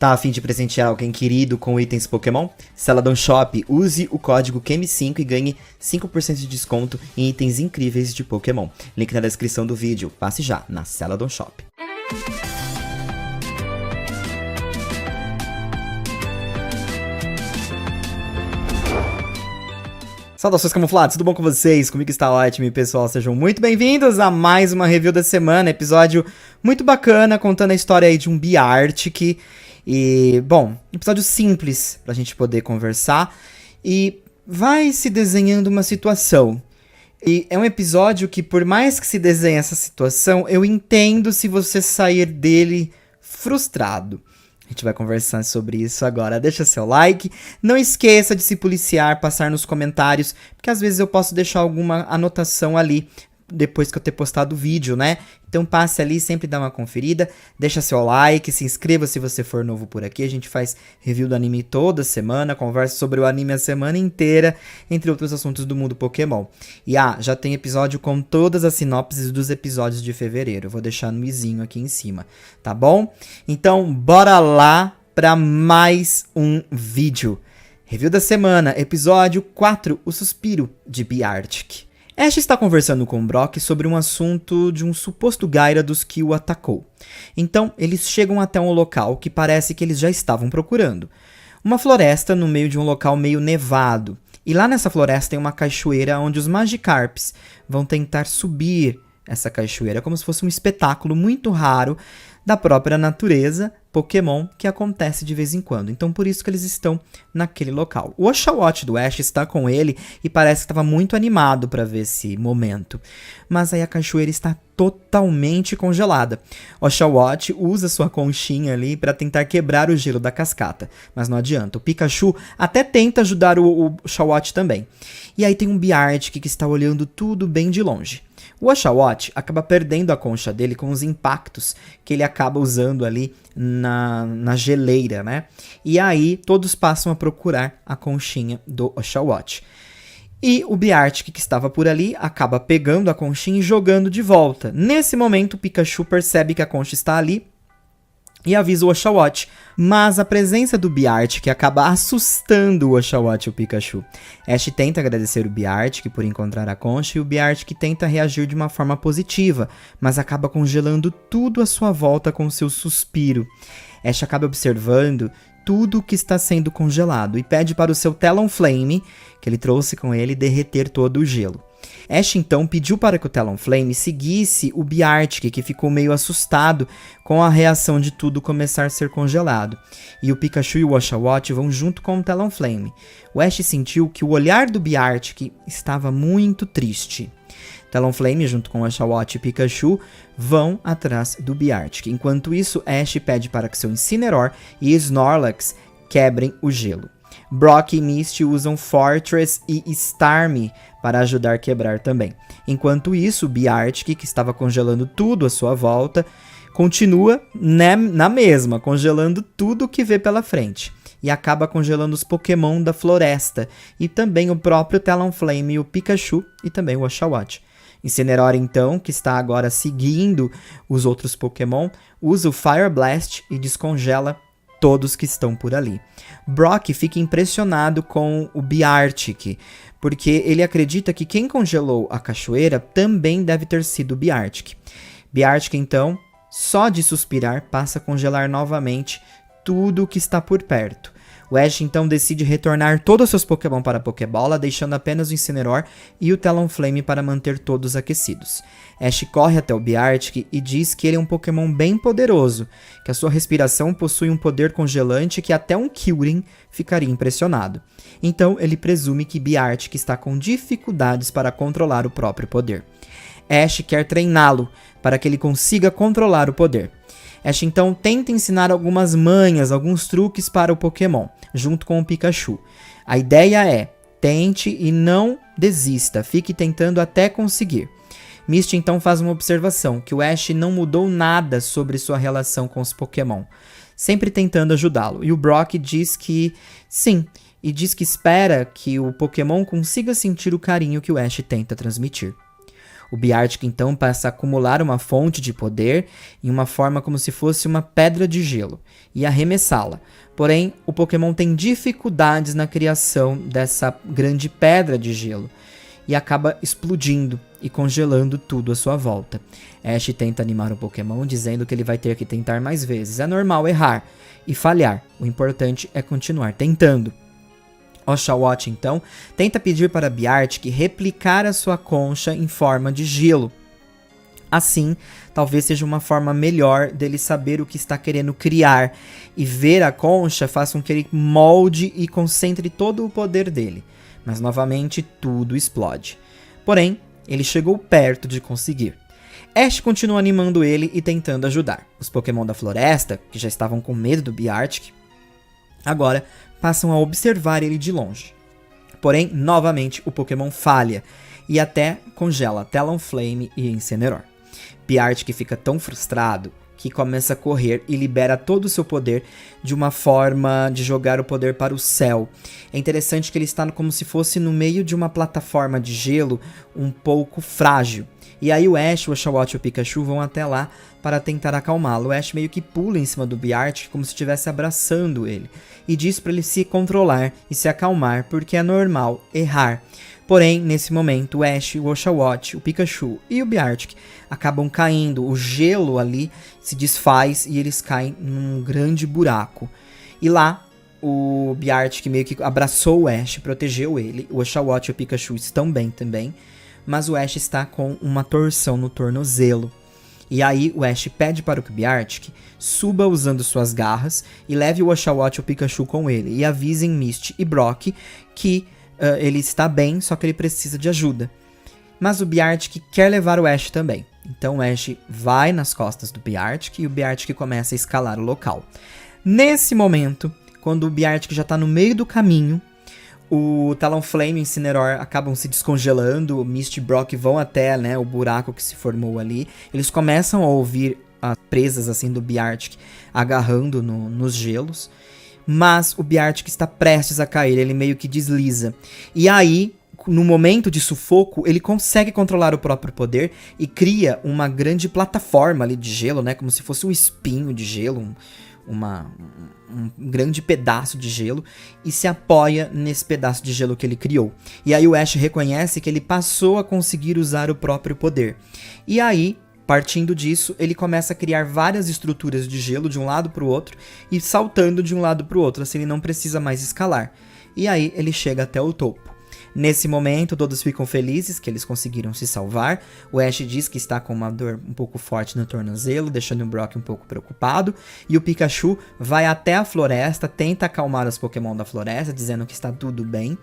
Tá a fim de presentear alguém querido com itens Pokémon? Celadon Shop, use o código KEMI5 e ganhe 5% de desconto em itens incríveis de Pokémon. Link na descrição do vídeo. Passe já na Celadon Shop. Saudações camuflados, tudo bom com vocês? Comigo está ótimo e pessoal, sejam muito bem-vindos a mais uma review da semana, episódio muito bacana, contando a história aí de um Beartic. E, bom, episódio simples pra gente poder conversar e vai se desenhando uma situação. E é um episódio que, por mais que se desenhe essa situação, eu entendo se você sair dele frustrado. A gente vai conversar sobre isso agora. Deixa seu like, não esqueça de se policiar, passar nos comentários, porque às vezes eu posso deixar alguma anotação ali depois que eu ter postado o vídeo, né? Então passe ali, sempre dá uma conferida, deixa seu like, se inscreva se você for novo por aqui. A gente faz review do anime toda semana, conversa sobre o anime a semana inteira, entre outros assuntos do mundo Pokémon. E já tem episódio com todas as sinopses dos episódios de fevereiro. Eu vou deixar no izinho aqui em cima, tá bom? Então bora lá para mais um vídeo. Review da semana, episódio 4, O Suspiro de Beartic. Ash está conversando com Brock sobre um assunto de um suposto Gyarados que o atacou. Então, eles chegam até um local que parece que eles já estavam procurando. Uma floresta no meio de um local meio nevado. E lá nessa floresta tem uma cachoeira onde os Magikarps vão tentar subir essa cachoeira, como se fosse um espetáculo muito raro da própria natureza Pokémon que acontece de vez em quando. Então por isso que eles estão naquele local. O Oshawott do Ash está com ele e parece que estava muito animado para ver esse momento. Mas aí a cachoeira está totalmente congelada. O Oshawott usa sua conchinha ali para tentar quebrar o gelo da cascata, mas não adianta. O Pikachu até tenta ajudar o Oshawott também. E aí tem um Beartic que está olhando tudo bem de longe. O Oshawott acaba perdendo a concha dele com os impactos que ele acaba usando ali na geleira, né? E aí todos passam a procurar a conchinha do Oshawott. E o Beartic que estava por ali acaba pegando a conchinha e jogando de volta. Nesse momento o Pikachu percebe que a concha está ali e avisa o Oshawott, mas a presença do Beartic acaba assustando o Oshawott e o Pikachu. Ash tenta agradecer o Beartic por encontrar a concha e o Beartic tenta reagir de uma forma positiva, mas acaba congelando tudo à sua volta com seu suspiro. Ash acaba observando tudo o que está sendo congelado e pede para o seu Talonflame, que ele trouxe com ele, derreter todo o gelo. Ash então pediu para que o Talonflame seguisse o Beartic, que ficou meio assustado com a reação de tudo começar a ser congelado. E o Pikachu e o Oshawott vão junto com o Talonflame. O Ash sentiu que o olhar do Beartic estava muito triste. Talonflame, junto com o Oshawott e Pikachu, vão atrás do Beartic. Enquanto isso, Ash pede para que seu Incineroar e Snorlax quebrem o gelo. Brock e Misty usam Fortress e Starmie para ajudar a quebrar também. Enquanto isso, o Beartic, que estava congelando tudo à sua volta, continua na mesma, congelando tudo que vê pela frente. E acaba congelando os Pokémon da floresta, e também o próprio Talonflame e o Pikachu, e também o Oshawott. Incineroar, então, que está agora seguindo os outros Pokémon, usa o Fire Blast e descongela todos que estão por ali. Brock fica impressionado com o Beartic, porque ele acredita que quem congelou a cachoeira também deve ter sido o Beartic. Beartic, então, só de suspirar, passa a congelar novamente tudo o que está por perto. O Ash então decide retornar todos os seus Pokémon para a Pokébola, deixando apenas o Incineroar e o Talonflame para manter todos aquecidos. Ash corre até o Beartic e diz que ele é um Pokémon bem poderoso, que a sua respiração possui um poder congelante que até um Kyurem ficaria impressionado. Então ele presume que Beartic está com dificuldades para controlar o próprio poder. Ash quer treiná-lo para que ele consiga controlar o poder. Ash então tenta ensinar algumas manhas, alguns truques para o Pokémon, junto com o Pikachu. A ideia é, tente e não desista, fique tentando até conseguir. Misty então faz uma observação, que o Ash não mudou nada sobre sua relação com os Pokémon, sempre tentando ajudá-lo. E o Brock diz que sim, e diz que espera que o Pokémon consiga sentir o carinho que o Ash tenta transmitir. O Beartic então passa a acumular uma fonte de poder em uma forma como se fosse uma pedra de gelo e arremessá-la. Porém, o Pokémon tem dificuldades na criação dessa grande pedra de gelo e acaba explodindo e congelando tudo à sua volta. Ash tenta animar o Pokémon, dizendo que ele vai ter que tentar mais vezes. É normal errar e falhar, o importante é continuar tentando. Oshawott, então, tenta pedir para Beartic replicar a sua concha em forma de gelo. Assim, talvez seja uma forma melhor dele saber o que está querendo criar, e ver a concha faça com que ele molde e concentre todo o poder dele. Mas novamente tudo explode. Porém, ele chegou perto de conseguir. Ash continua animando ele e tentando ajudar. Os Pokémon da floresta, que já estavam com medo do Beartic, agora passam a observar ele de longe. Porém, novamente, o Pokémon falha e até congela Talonflame e Incineroar. Beartic fica tão frustrado que começa a correr e libera todo o seu poder de uma forma de jogar o poder para o céu. É interessante que ele está como se fosse no meio de uma plataforma de gelo um pouco frágil. E aí o Ash, o Oshawott e o Pikachu vão até lá para tentar acalmá-lo. O Ash meio que pula em cima do Beartic como se estivesse abraçando ele e diz para ele se controlar e se acalmar, porque é normal errar. Porém, nesse momento, o Ash, o Oshawott, o Pikachu e o Beartic acabam caindo. O gelo ali se desfaz e eles caem num grande buraco. E lá, o Beartic meio que abraçou o Ash, protegeu ele. O Oshawott e o Pikachu estão bem também, mas o Ash está com uma torção no tornozelo. E aí o Ash pede para que o Beartic suba usando suas garras e leve o Oshawott e o Pikachu com ele. E avisem Misty e Brock que ele está bem, só que ele precisa de ajuda. Mas o Beartic quer levar o Ash também. Então o Ash vai nas costas do Beartic e o Beartic começa a escalar o local. Nesse momento, quando o Beartic já está no meio do caminho, o Talonflame e o Incineroar acabam se descongelando, o Misty e Brock vão até, né, o buraco que se formou ali. Eles começam a ouvir as presas assim do Beartic agarrando nos gelos. Mas o Beartic está prestes a cair, ele meio que desliza. E aí, no momento de sufoco, ele consegue controlar o próprio poder e cria uma grande plataforma ali de gelo, né? Como se fosse um espinho de gelo, um grande pedaço de gelo, e se apoia nesse pedaço de gelo que ele criou. E aí o Ash reconhece que ele passou a conseguir usar o próprio poder. E aí, partindo disso, ele começa a criar várias estruturas de gelo de um lado para o outro e saltando de um lado para o outro, assim ele não precisa mais escalar. E aí ele chega até o topo. Nesse momento, todos ficam felizes que eles conseguiram se salvar. O Ash diz que está com uma dor um pouco forte no tornozelo, deixando o Brock um pouco preocupado. E o Pikachu vai até a floresta, tenta acalmar os Pokémon da floresta, dizendo que está tudo bem.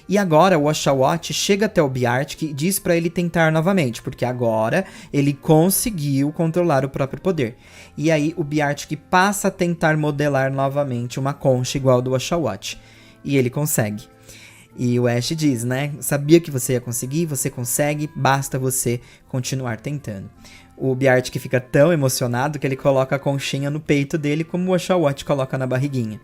E agora o Oshawott chega até o Beartic e diz para ele tentar novamente, porque agora ele conseguiu controlar o próprio poder. E aí o Beartic passa a tentar modelar novamente uma concha igual ao do Oshawott. E ele consegue. E o Ash diz, né? Sabia que você ia conseguir, você consegue, basta você continuar tentando. O Beartic fica tão emocionado que ele coloca a conchinha no peito dele, como o Oshawott coloca na barriguinha.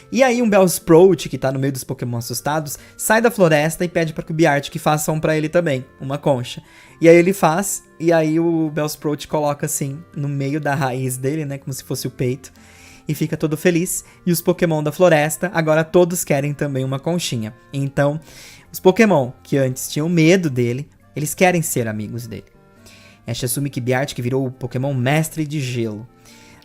E aí um Bellsprout, que tá no meio dos Pokémon assustados, sai da floresta e pede para que o Beartic faça um pra ele também, uma concha. E aí ele faz, e aí o Bellsprout coloca assim, no meio da raiz dele, né, como se fosse o peito. E fica todo feliz, e os Pokémon da floresta agora todos querem também uma conchinha. Então, os Pokémon que antes tinham medo dele, eles querem ser amigos dele. Ash assume que Beartic virou o Pokémon mestre de gelo.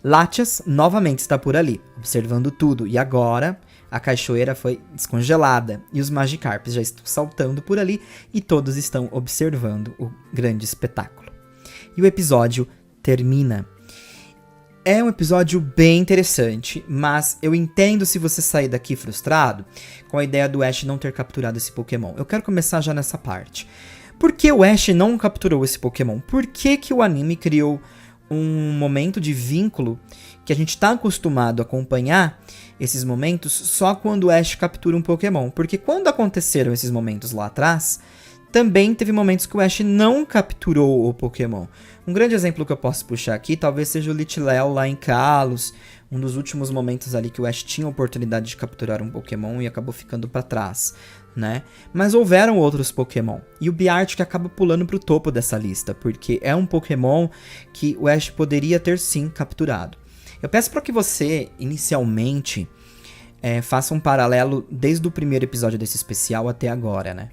Latias novamente está por ali, observando tudo, e agora a cachoeira foi descongelada, e os Magikarps já estão saltando por ali, e todos estão observando o grande espetáculo. E o episódio termina. É um episódio bem interessante, mas eu entendo se você sair daqui frustrado com a ideia do Ash não ter capturado esse Pokémon. Eu quero começar já nessa parte. Por que o Ash não capturou esse Pokémon? Por que que o anime criou um momento de vínculo que a gente está acostumado a acompanhar esses momentos só quando o Ash captura um Pokémon? Porque quando aconteceram esses momentos lá atrás, também teve momentos que o Ash não capturou o Pokémon. Um grande exemplo que eu posso puxar aqui talvez seja o Litleo lá em Kalos, um dos últimos momentos ali que o Ash tinha a oportunidade de capturar um Pokémon e acabou ficando pra trás, né? Mas houveram outros Pokémon, e o Beartic acaba pulando pro topo dessa lista, porque é um Pokémon que o Ash poderia ter sim capturado. Eu peço para que você, inicialmente, faça um paralelo desde o primeiro episódio desse especial até agora, né?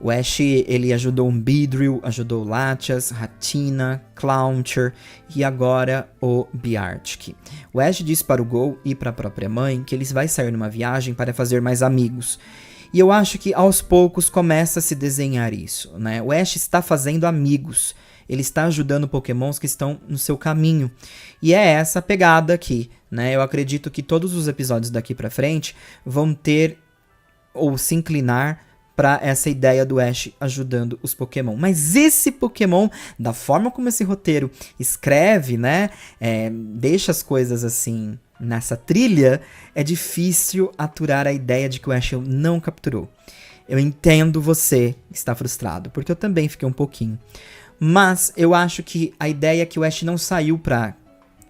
O Ash, ele ajudou um Beedrill, ajudou Latias, Hatenna, Clauncher e agora o Beartic. O Ash diz para o Go e para a própria mãe que ele vai sair numa viagem para fazer mais amigos. E eu acho que aos poucos começa a se desenhar isso, né? O Ash está fazendo amigos, ele está ajudando Pokémons que estão no seu caminho. E é essa pegada aqui, né? Eu acredito que todos os episódios daqui pra frente vão ter ou se inclinar para essa ideia do Ash ajudando os Pokémon. Mas esse Pokémon, da forma como esse roteiro escreve, né, deixa as coisas assim nessa trilha, é difícil aturar a ideia de que o Ash não capturou. Eu entendo você que está frustrado, porque eu também fiquei um pouquinho. Mas eu acho que a ideia é que o Ash não saiu para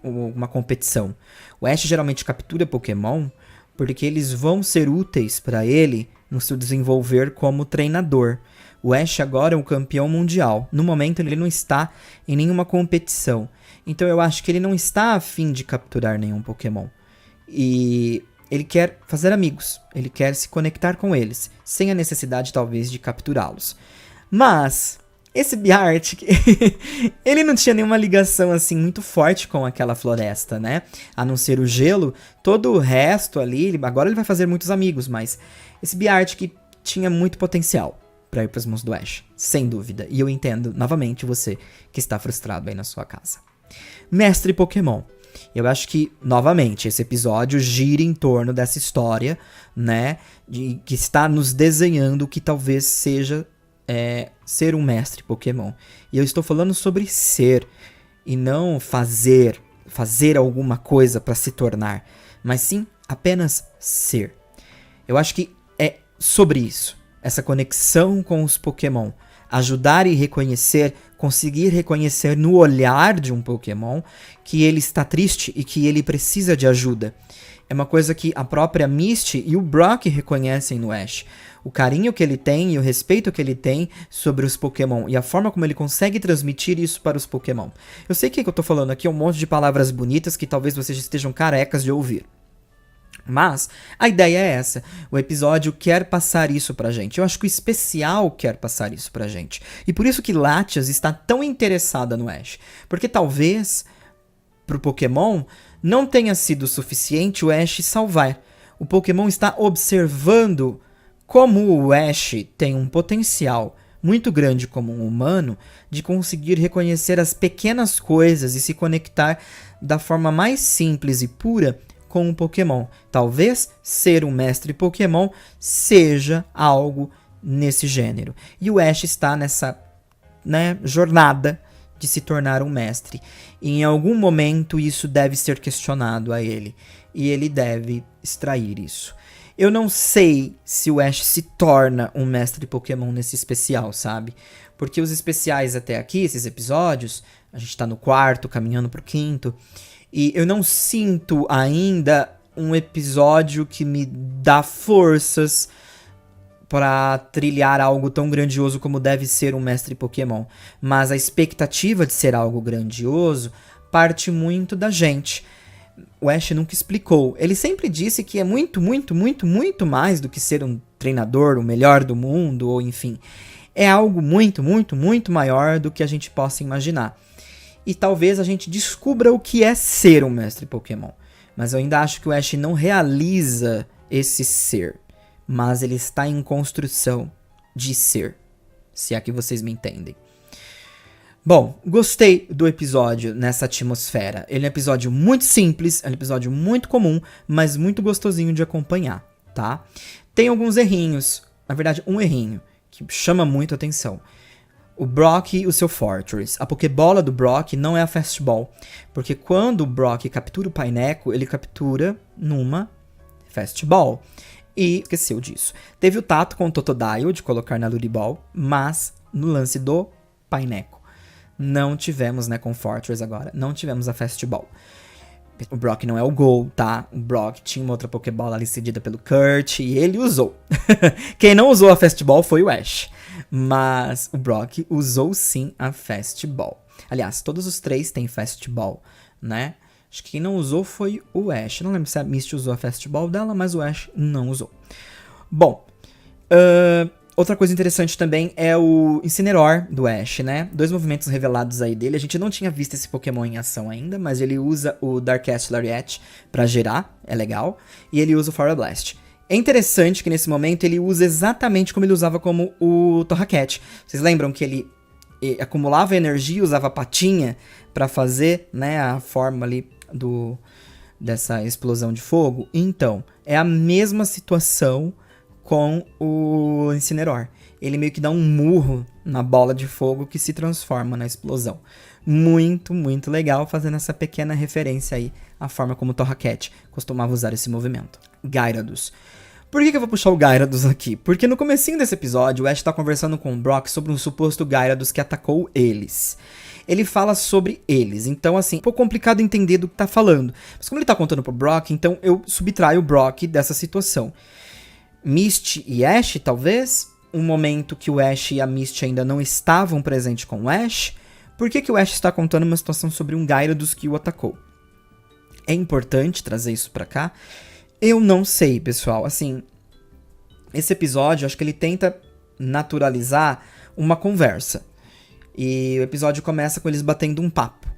uma competição. O Ash geralmente captura Pokémon porque eles vão ser úteis para ele no seu desenvolver como treinador. O Ash agora é um campeão mundial. No momento ele não está em nenhuma competição. Então eu acho que ele não está a fim de capturar nenhum Pokémon. E ele quer fazer amigos. Ele quer se conectar com eles, sem a necessidade talvez de capturá-los. Mas esse Beartic, ele não tinha nenhuma ligação assim muito forte com aquela floresta, né? A não ser o gelo, todo o resto ali, agora ele vai fazer muitos amigos, mas esse Beartic tinha muito potencial para ir para as mãos do Ash, sem dúvida. E eu entendo, novamente, você que está frustrado aí na sua casa. Mestre Pokémon. Eu acho que, novamente, esse episódio gira em torno dessa história, né? Que está nos desenhando o que talvez seja ser um mestre Pokémon. E eu estou falando sobre ser e não fazer alguma coisa para se tornar, mas sim apenas ser. Eu acho que é sobre isso, essa conexão com os Pokémon, ajudar e reconhecer, conseguir reconhecer no olhar de um Pokémon que ele está triste e que ele precisa de ajuda. É uma coisa que a própria Misty e o Brock reconhecem no Ash. O carinho que ele tem e o respeito que ele tem sobre os Pokémon e a forma como ele consegue transmitir isso para os Pokémon. Eu sei que eu tô falando aqui um monte de palavras bonitas que talvez vocês estejam carecas de ouvir. Mas a ideia é essa. O episódio quer passar isso pra gente. Eu acho que o especial quer passar isso pra gente. E por isso que Latias está tão interessada no Ash. Porque talvez pro Pokémon não tenha sido suficiente o Ash salvar. O Pokémon está observando como o Ash tem um potencial muito grande como um humano de conseguir reconhecer as pequenas coisas e se conectar da forma mais simples e pura com um Pokémon. Talvez ser um mestre Pokémon seja algo nesse gênero. E o Ash está nessa, jornada de se tornar um mestre. E em algum momento isso deve ser questionado a ele. E ele deve extrair isso. Eu não sei se o Ash se torna um mestre Pokémon nesse especial, sabe? Porque os especiais até aqui, esses episódios, a gente tá no 4º, caminhando pro 5º, e eu não sinto ainda um episódio que me dá forças para trilhar algo tão grandioso como deve ser um mestre Pokémon. Mas a expectativa de ser algo grandioso parte muito da gente. O Ash nunca explicou. Ele sempre disse que é muito, muito, muito, muito mais do que ser um treinador, o melhor do mundo, ou enfim. É algo muito, muito, muito maior do que a gente possa imaginar. E talvez a gente descubra o que é ser um mestre Pokémon. Mas eu ainda acho que o Ash não realiza esse ser. Mas ele está em construção de ser. Se é que vocês me entendem. Bom, gostei do episódio nessa atmosfera. Ele é um episódio muito simples, é um episódio muito comum, mas muito gostosinho de acompanhar, tá? Tem alguns errinhos, na verdade um errinho, que chama muito atenção. O Brock e o seu Fortress. A Pokébola do Brock não é a Fastball, porque quando o Brock captura o Pineco, ele captura numa Fastball. E esqueceu disso. Teve o tato com o Totodile de colocar na Lure Ball, mas no lance do Pineco não tivemos, com Fortress agora, não tivemos a Fastball. O Brock não é o Gol, tá? O Brock tinha uma outra Pokébola ali cedida pelo Kurt e ele usou. Quem não usou a Fastball foi o Ash. Mas o Brock usou sim a Fastball. Aliás, todos os 3 têm Fastball, né? Acho que quem não usou foi o Ash. Não lembro se a Misty usou a Fastball dela, mas o Ash não usou. Bom, outra coisa interessante também é o Incineroar do Ash, né? 2 movimentos revelados aí dele. A gente não tinha visto esse Pokémon em ação ainda, mas ele usa o Darkest Lariat pra gerar, é legal. E ele usa o Fire Blast. É interessante que nesse momento ele usa exatamente como ele usava como o Torracat. Vocês lembram que ele acumulava energia, usava a patinha pra fazer, né, a forma ali dessa explosão de fogo? Então, é a mesma situação com o Incineroar. Ele meio que dá um murro na bola de fogo que se transforma na explosão. Muito, muito legal, fazendo essa pequena referência aí à forma como o Torracat costumava usar esse movimento. Gyarados. Por que eu vou puxar o Gyarados aqui? Porque no comecinho desse episódio, o Ash tá conversando com o Brock sobre um suposto Gyarados que atacou eles. Ele fala sobre eles, então assim, é um pouco complicado entender do que tá falando. Mas como ele tá contando pro Brock, então eu subtraio o Brock dessa situação. Misty e Ash, talvez? Um momento que o Ash e a Misty ainda não estavam presentes com o Ash. Por que o Ash está contando uma situação sobre um Gyarados que o atacou? É importante trazer isso pra cá? Eu não sei, pessoal. Assim, esse episódio, acho que ele tenta naturalizar uma conversa. E o episódio começa com eles batendo um papo.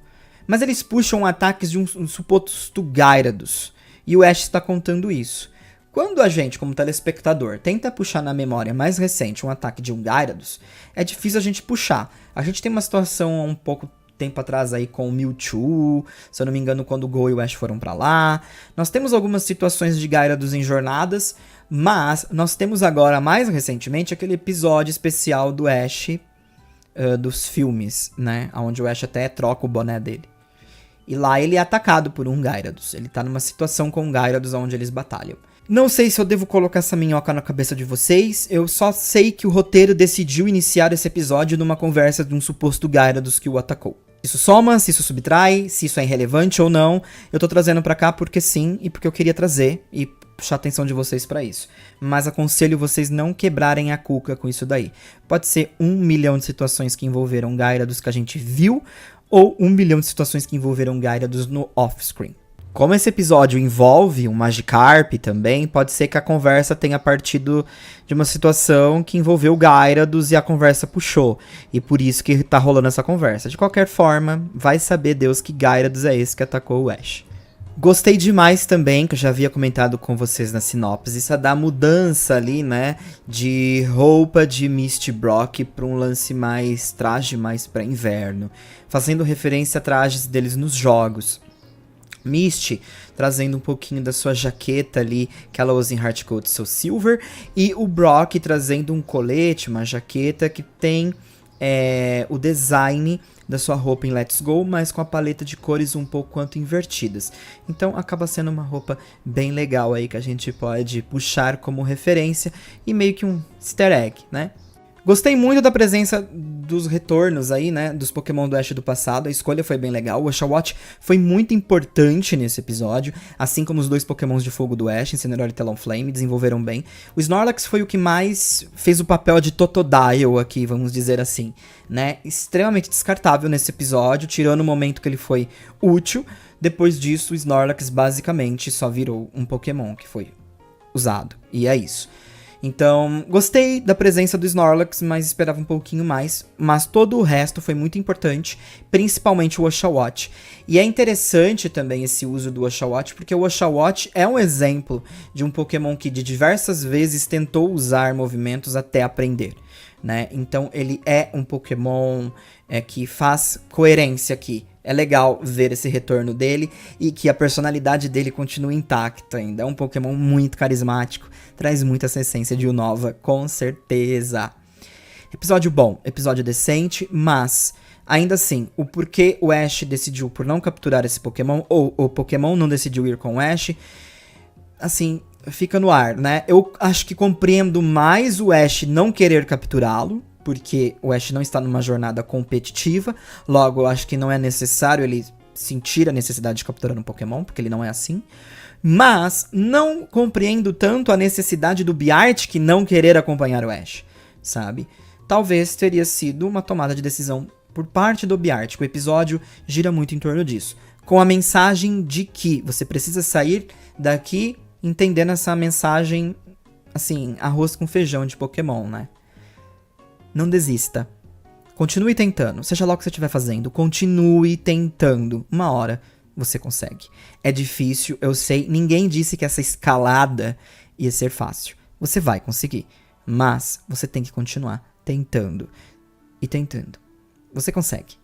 Mas eles puxam ataques de um suposto Gyarados. E o Ash está contando isso. Quando a gente, como telespectador, tenta puxar na memória mais recente um ataque de um Gyarados, é difícil a gente puxar. A gente tem uma situação há um pouco tempo atrás aí com o Mewtwo, se eu não me engano, quando o Go e o Ash foram pra lá. Nós temos algumas situações de Gyarados em jornadas, mas nós temos agora, mais recentemente, aquele episódio especial do Ash dos filmes, né? Onde o Ash até troca o boné dele. E lá ele é atacado por um Gyarados. Ele tá numa situação com um Gyarados onde eles batalham. Não sei se eu devo colocar essa minhoca na cabeça de vocês, eu só sei que o roteiro decidiu iniciar esse episódio numa conversa de um suposto Gyarados que o atacou. Isso soma, se isso subtrai, se isso é irrelevante ou não, eu tô trazendo pra cá porque sim e porque eu queria trazer e puxar a atenção de vocês pra isso. Mas aconselho vocês não quebrarem a cuca com isso daí. Pode ser 1 milhão de situações que envolveram Gyarados que a gente viu, ou 1 milhão de situações que envolveram Gyarados no off-screen. Como esse episódio envolve um Magikarp também, pode ser que a conversa tenha partido de uma situação que envolveu o Gyarados e a conversa puxou. E por isso que tá rolando essa conversa. De qualquer forma, vai saber Deus que Gyarados é esse que atacou o Ash. Gostei demais também, que eu já havia comentado com vocês na sinopse, isso é da mudança ali, né, de roupa de Misty Brock para um lance mais traje mais para inverno, fazendo referência a trajes deles nos jogos. Misty trazendo um pouquinho da sua jaqueta ali que ela usa em Heart Gold Soul Silver, e o Brock trazendo um colete, uma jaqueta que tem o design da sua roupa em Let's Go, mas com a paleta de cores um pouco quanto invertidas. Então acaba sendo uma roupa bem legal aí que a gente pode puxar como referência e meio que um easter egg, né? Gostei muito da presença dos retornos aí, né, dos Pokémon do Ash do passado, a escolha foi bem legal, o Oshawott foi muito importante nesse episódio, assim como os 2 Pokémons de fogo do Ash, Incineroar e Talonflame, desenvolveram bem. O Snorlax foi o que mais fez o papel de Totodile aqui, vamos dizer assim, né, extremamente descartável nesse episódio, tirando o momento que ele foi útil. Depois disso, o Snorlax basicamente só virou um Pokémon que foi usado, e é isso. Então, gostei da presença do Snorlax, mas esperava um pouquinho mais. Mas todo o resto foi muito importante, principalmente o Oshawott. E é interessante também esse uso do Oshawott, porque o Oshawott é um exemplo de um Pokémon que de diversas vezes tentou usar movimentos até aprender, né? Então ele é um Pokémon que faz coerência aqui. É legal ver esse retorno dele e que a personalidade dele continua intacta ainda. É um Pokémon muito carismático, traz muita essa essência de Unova, com certeza. Episódio bom, episódio decente, mas ainda assim, o porquê o Ash decidiu por não capturar esse Pokémon, ou o Pokémon não decidiu ir com o Ash, assim, fica no ar, né? Eu acho que compreendo mais o Ash não querer capturá-lo, porque o Ash não está numa jornada competitiva, logo eu acho que não é necessário ele sentir a necessidade de capturar um Pokémon, porque ele não é assim. Mas não compreendo tanto a necessidade do Beartic não querer acompanhar o Ash, sabe? Talvez teria sido uma tomada de decisão por parte do Beartic. O episódio gira muito em torno disso. Com a mensagem de que você precisa sair daqui entendendo essa mensagem, assim, arroz com feijão de Pokémon, né? Não desista. Continue tentando. Seja lá o que você estiver fazendo, continue tentando. Uma hora você consegue. É difícil, eu sei. Ninguém disse que essa escalada ia ser fácil. Você vai conseguir. Mas você tem que continuar tentando. E tentando. Você consegue.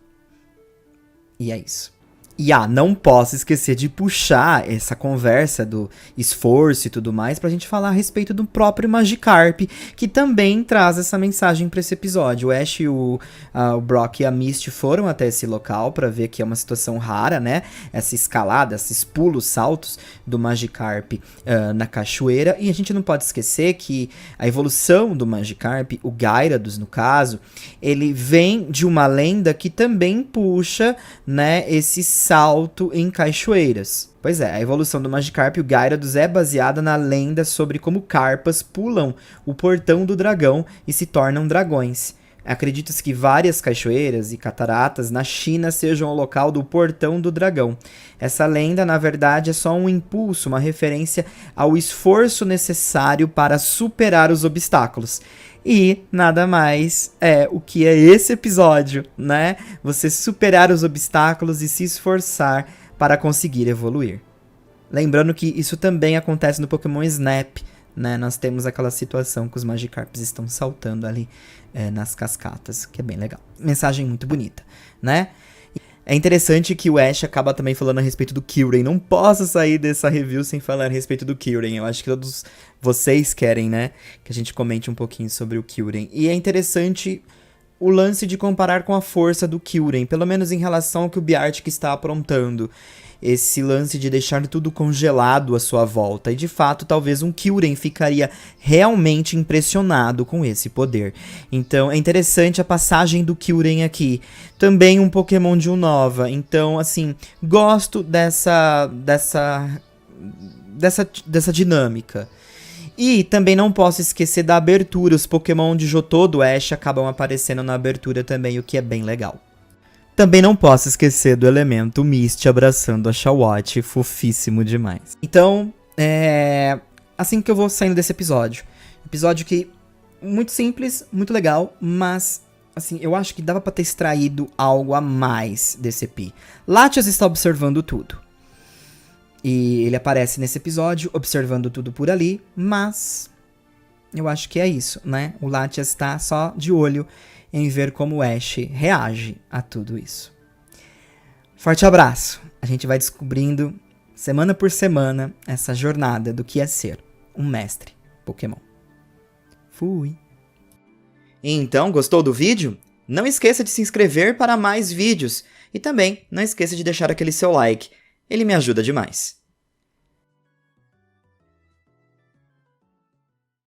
E é isso. E não posso esquecer de puxar essa conversa do esforço e tudo mais pra gente falar a respeito do próprio Magikarp, que também traz essa mensagem pra esse episódio. O Ash, o Brock e a Misty foram até esse local pra ver que é uma situação rara, né? Essa escalada, esses pulos, saltos do Magikarp na cachoeira. E a gente não pode esquecer que a evolução do Magikarp, o Gyarados no caso, ele vem de uma lenda que também puxa, né, esse salto em cachoeiras. Pois é, a evolução do Magikarp e o Gyarados é baseada na lenda sobre como carpas pulam o portão do dragão e se tornam dragões. Acredita-se que várias cachoeiras e cataratas na China sejam o local do portão do dragão. Essa lenda, na verdade, é só um impulso, uma referência ao esforço necessário para superar os obstáculos. E nada mais é o que é esse episódio, né? Você superar os obstáculos e se esforçar para conseguir evoluir. Lembrando que isso também acontece no Pokémon Snap, né? Nós temos aquela situação que os Magikarps estão saltando ali nas cascatas, que é bem legal. Mensagem muito bonita, né? É interessante que o Ash acaba também falando a respeito do Kyurem. Não posso sair dessa review sem falar a respeito do Kyurem. Eu acho que todos vocês querem, né, que a gente comente um pouquinho sobre o Kyurem. E é interessante o lance de comparar com a força do Kyurem, pelo menos em relação ao que o Beartic está aprontando. Esse lance de deixar tudo congelado à sua volta. E de fato, talvez um Kyurem ficaria realmente impressionado com esse poder. Então, é interessante a passagem do Kyurem aqui. Também um Pokémon de Unova. Então, assim, gosto dessa dinâmica. E também não posso esquecer da abertura. Os Pokémon de Johto do Ash acabam aparecendo na abertura também, o que é bem legal. Também não posso esquecer do elemento Misty abraçando a Shawot, fofíssimo demais. Então, assim que eu vou saindo desse episódio. Episódio que, muito simples, muito legal, mas, assim, eu acho que dava pra ter extraído algo a mais desse EP. Latias está observando tudo. E ele aparece nesse episódio, observando tudo por ali, mas eu acho que é isso, né? O Latias está só de olho em ver como o Ash reage a tudo isso. Forte abraço! A gente vai descobrindo, semana por semana, essa jornada do que é ser um mestre Pokémon. Fui! Então, gostou do vídeo? Não esqueça de se inscrever para mais vídeos. E também, não esqueça de deixar aquele seu like. Ele me ajuda demais.